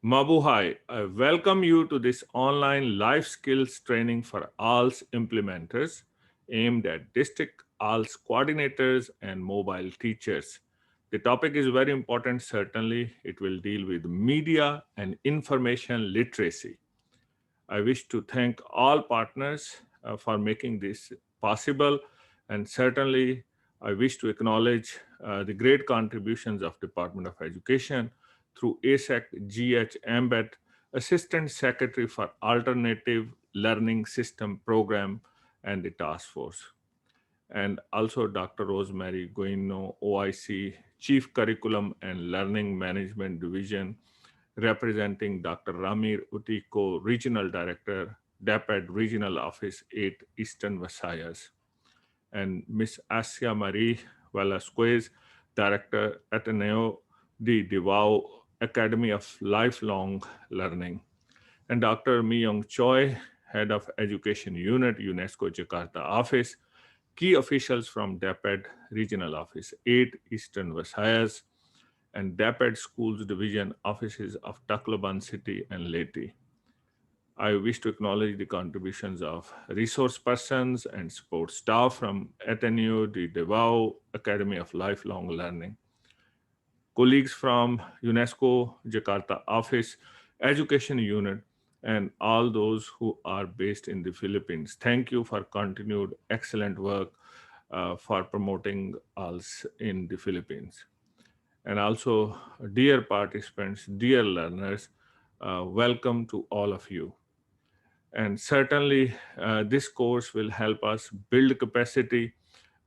Mabuhay, I welcome you to this online life skills training for ALS implementers aimed at district ALS coordinators and mobile teachers. The topic is very important, certainly. It will deal with media and information literacy. I wish to thank all partners for making this possible, and certainly I wish to acknowledge the great contributions of Department of Education through ASEC GH Ambet, Assistant Secretary for Alternative Learning System Program, and the task force, and also Dr. Rosemary Guino, OIC, Chief Curriculum and Learning Management Division, representing Dr. Ramir Utiko, Regional Director, DAPED Regional Office 8, Eastern Visayas, and Ms. Asia Marie Velasquez, Director, Ateneo de Davao Academy of Lifelong Learning, and Dr. Myung Choi, Head of Education Unit, UNESCO Jakarta Office, key officials from DAPED Regional Office 8, Eastern Visayas, and DAPED Schools Division offices of Tacloban City and Leyte. I wish to acknowledge the contributions of resource persons and support staff from Ateneo de Davao Academy of Lifelong Learning, colleagues from UNESCO Jakarta Office, Education Unit, and all those who are based in the Philippines. Thank you for continued excellent work for promoting us in the Philippines. And also, dear participants, dear learners, welcome to all of you. And certainly, this course will help us build capacity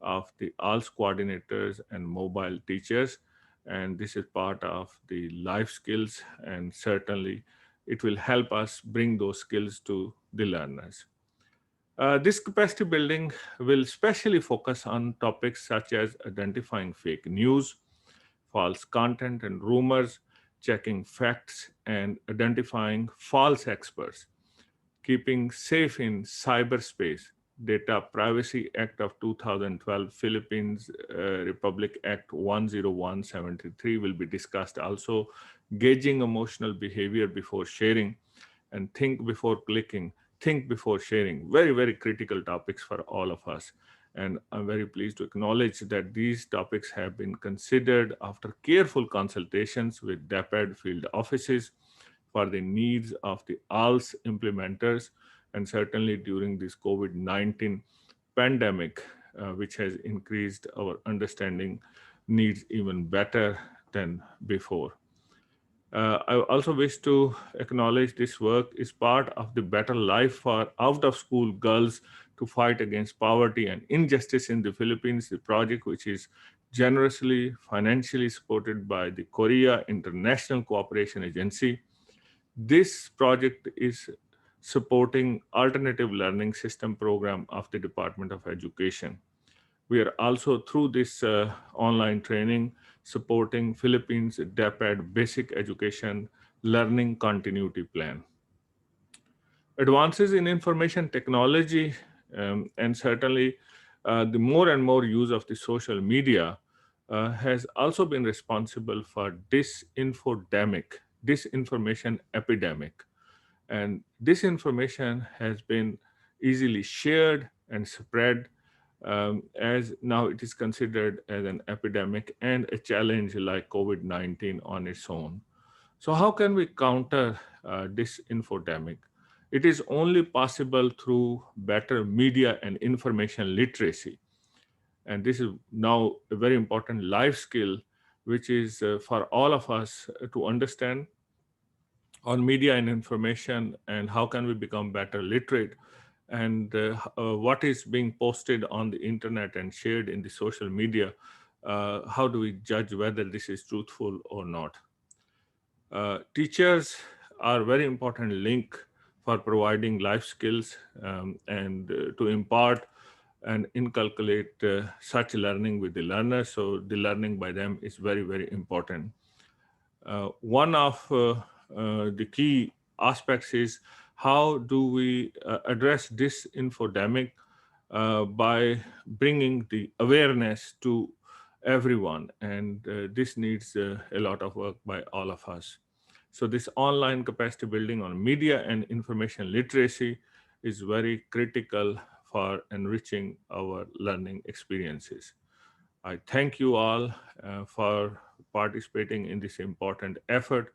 of the ALS coordinators and mobile teachers. And this is part of the life skills. And certainly, it will help us bring those skills to the learners. This capacity building will especially focus on topics such as identifying fake news, false content and rumors, checking facts, and identifying false experts, keeping safe in cyberspace. Data Privacy Act of 2012, Philippines Republic Act 10173 will be discussed also, gauging emotional behavior before sharing, and think before clicking, think before sharing. Very, very critical topics for all of us. And I'm very pleased to acknowledge that these topics have been considered after careful consultations with DAPED field offices for the needs of the ALS implementers, and certainly during this COVID 19 pandemic, which has increased our understanding needs even better than before. I also wish to acknowledge this work is part of the Better Life for Out of School Girls to Fight Against Poverty and Injustice in the Philippines, the project which is generously financially supported by the Korea International Cooperation Agency. This project is supporting alternative learning system program of the Department of Education. We are also through this online training supporting Philippines DAPED Basic Education Learning Continuity Plan. Advances in information technology and certainly the more and more use of the social media has also been responsible for disinformation epidemic. And disinformation has been easily shared and spread, as now it is considered as an epidemic and a challenge like COVID 19 on its own. So, how can we counter this infodemic? It is only possible through better media and information literacy. And this is now a very important life skill, which is for all of us to understand on media and information, and how can we become better literate, and what is being posted on the internet and shared in the social media. How do we judge whether this is truthful or not? Teachers are a very important link for providing life skills and to impart and inculcate such learning with the learner. So the learning by them is very, very important. One of the key aspects is how do we address this infodemic by bringing the awareness to everyone, and this needs a lot of work by all of us. So, this online capacity building on media and information literacy is very critical for enriching our learning experiences. I thank you all for participating in this important effort.